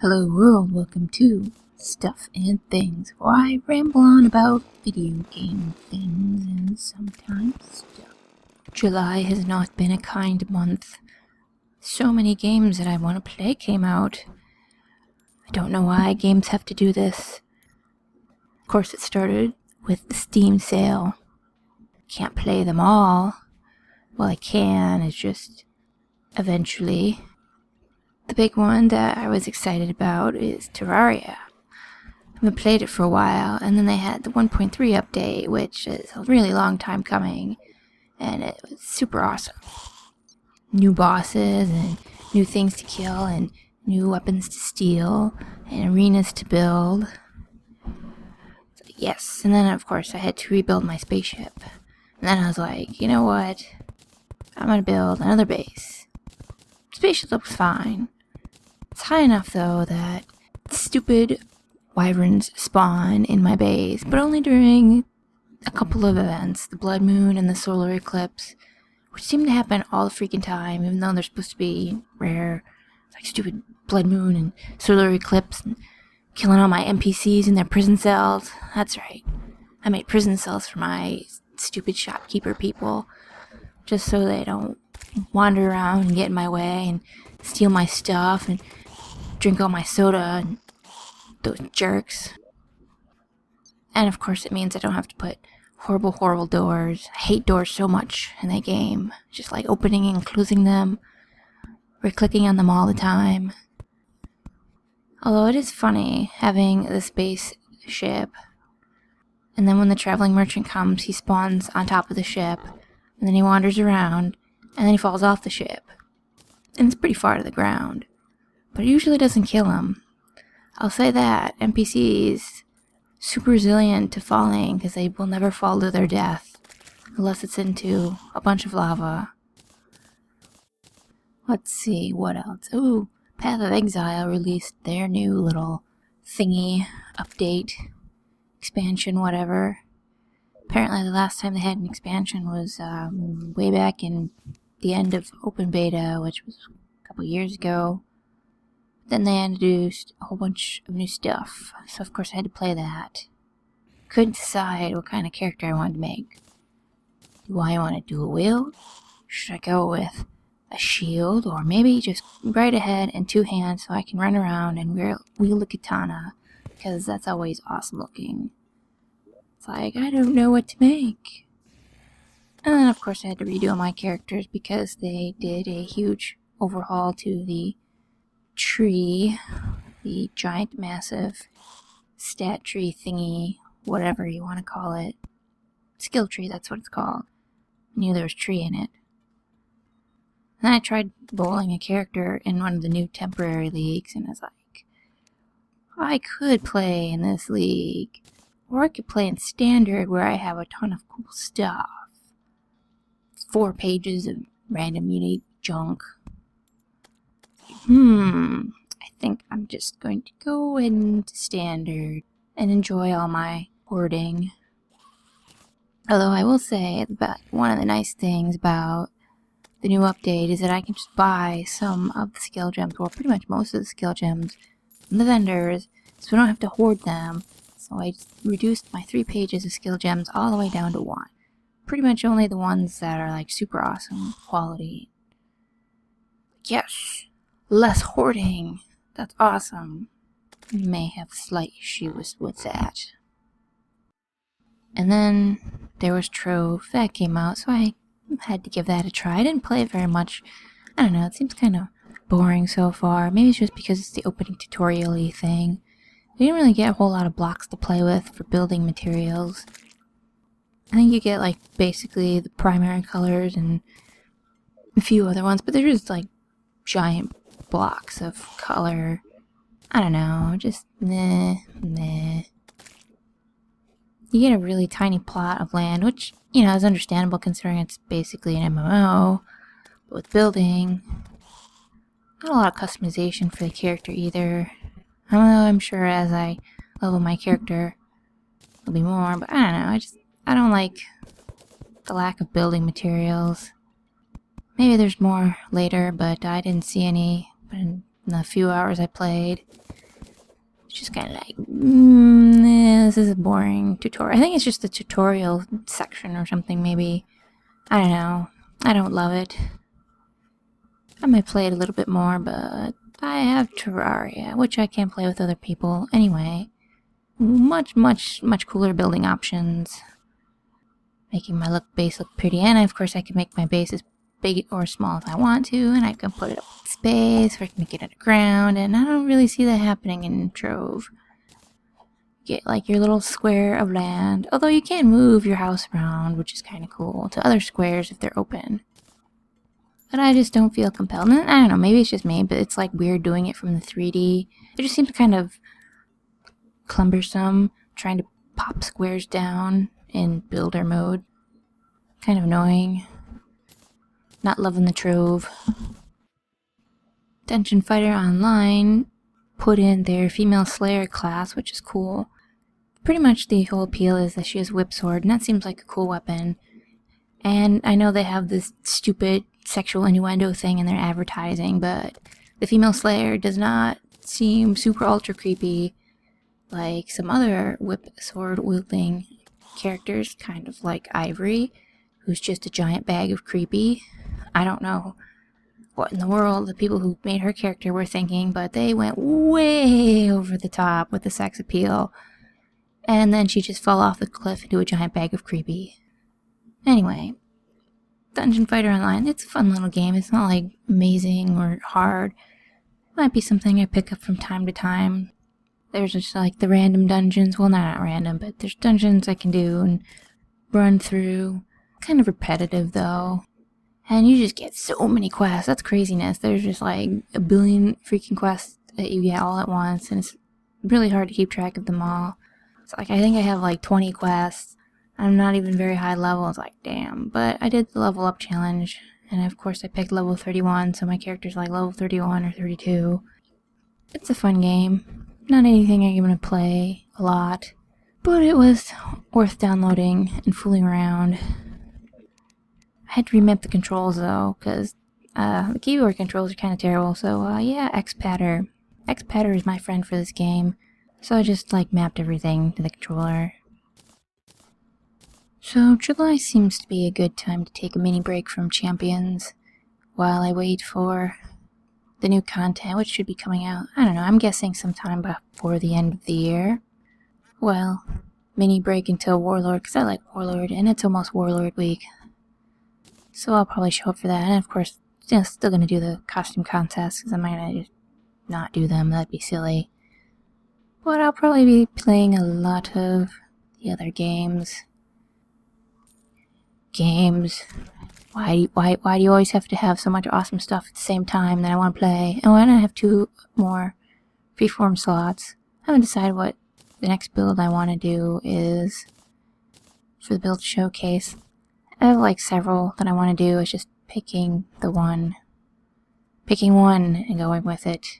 Hello world, welcome to Stuff and Things, where I ramble on about video game things and sometimes stuff. July has not been a kind month. So many games that I want to play came out. I don't know why games have to do this. Of course, it started with the Steam sale. Can't play them all. Well, I can, it's just eventually. The big one that I was excited about is Terraria. I haven't played it for a while, and then they had the 1.3 update, which is a really long time coming, and it was super awesome. New bosses, and new things to kill, and new weapons to steal, and arenas to build. So, yes, and then of course I had to rebuild my spaceship. And then I was like, you know what? I'm gonna build another base. Spaceship looks fine. It's high enough though that stupid wyverns spawn in my base, but only during a couple of events, the blood moon and the solar eclipse, which seem to happen all the freaking time, even though they're supposed to be rare. It's like stupid blood moon and solar eclipse and killing all my NPCs in their prison cells. That's right. I made prison cells for my stupid shopkeeper people, just so they don't wander around and get in my way and steal my stuff and drink all my soda and those jerks. And of course it means I don't have to put horrible doors. I hate doors so much in that game. Just like opening and closing them, or clicking on them all the time. Although it is funny having the spaceship, and then when the traveling merchant comes, he spawns on top of the ship, and then he wanders around, and then he falls off the ship. And it's pretty far to the ground. But it usually doesn't kill him. I'll say that. NPCs, super resilient to falling, because they will never fall to their death, unless it's into a bunch of lava. Let's see, what else? Ooh, Path of Exile released their new little thingy, update, expansion, whatever. Apparently the last time they had an expansion was way back in the end of open beta, which was a couple years ago. Then they introduced a whole bunch of new stuff, so of course I had to play that. Couldn't decide what kind of character I wanted to make. Do I want to do a wield? Should I go with a shield, or maybe just right ahead and two hands so I can run around and wield a katana, because that's always awesome looking. It's like, I don't know what to make. And then of course I had to redo all my characters because they did a huge overhaul to the tree, the giant massive stat tree thingy, whatever you want to call it. Skill tree, that's what it's called. I knew there was tree in it. And then I tried bowling a character in one of the new temporary leagues, and I was like, I could play in this league, or I could play in standard where I have a ton of cool stuff. 4 pages of random unique junk. I think I'm just going to go into standard and enjoy all my hoarding. Although I will say that one of the nice things about the new update is that I can just buy some of the skill gems, or pretty much most of the skill gems, from the vendors, so we don't have to hoard them. So I just reduced my 3 pages of skill gems all the way down to 1. Pretty much only the ones that are like super awesome quality. Yes! Less hoarding. That's awesome. You may have a slight issue with that. And then there was Trove. That came out, so I had to give that a try. I didn't play it very much. I don't know, it seems kind of boring so far. Maybe it's just because it's the opening tutorial-y thing. We didn't really get a whole lot of blocks to play with for building materials. I think you get like basically the primary colors and a few other ones, but they're just like giant blocks of color. I don't know, just meh. You get a really tiny plot of land, which, you know, is understandable considering it's basically an MMO. But with building, not a lot of customization for the character either. Although I'm sure as I level my character, there'll be more, but I don't know, I don't like the lack of building materials. Maybe there's more later, but I didn't see any in the few hours I played. It's just kind of like, this is a boring tutorial. I think it's just the tutorial section or something, maybe. I don't know. I don't love it. I might play it a little bit more, but I have Terraria, which I can't play with other people. Anyway, much cooler building options. Making my base look pretty, and of course I can make my base as big or small as I want to, and I can put it up in space, or I can make it underground, and I don't really see that happening in Trove. Get like your little square of land, although you can move your house around, which is kind of cool, to other squares if they're open. But I just don't feel compelled. And I don't know, maybe it's just me, but it's like weird doing it from the 3D. It just seems kind of cumbersome, trying to pop squares down in builder mode. Kind of annoying. Not loving the Trove. Dungeon Fighter Online put in their female Slayer class, which is cool. Pretty much the whole appeal is that she has Whip Sword, and that seems like a cool weapon. And I know they have this stupid sexual innuendo thing in their advertising, but the female Slayer does not seem super ultra creepy like some other Whip Sword wielding characters, kind of like Ivory, who's just a giant bag of creepy. I don't know what in the world the people who made her character were thinking, but they went way over the top with the sex appeal. And then she just fell off the cliff into a giant bag of creepy. Anyway, Dungeon Fighter Online, it's a fun little game. It's not like amazing or hard. It might be something I pick up from time to time. There's just like the random dungeons. Well, not random, but there's dungeons I can do and run through. Kind of repetitive though. And you just get so many quests. That's craziness. There's just like a billion freaking quests that you get all at once, and it's really hard to keep track of them all. It's like I think I have like 20 quests. I'm not even very high level. It's like, damn. But I did the level up challenge, and of course I picked level 31, so my character's like level 31 or 32. It's a fun game. Not anything I'm gonna play a lot, but it was worth downloading and fooling around. I had to remap the controls though, because the keyboard controls are kind of terrible, so yeah, X-Patter. X-Patter is my friend for this game, so I just like mapped everything to the controller. So July seems to be a good time to take a mini break from Champions while I wait for the new content, which should be coming out, I don't know, I'm guessing sometime before the end of the year. Well, mini break until Warlord, because I like Warlord, and it's almost Warlord week. So I'll probably show up for that, and of course, still gonna do the costume contests, because I'm not gonna just not do them, that'd be silly. But I'll probably be playing a lot of the other games. Why do you always have to have so much awesome stuff at the same time that I want to play? And why don't I have 2 more freeform slots? I haven't decided what the next build I want to do is for the build showcase. I have like several that I want to do. It's just picking one and going with it.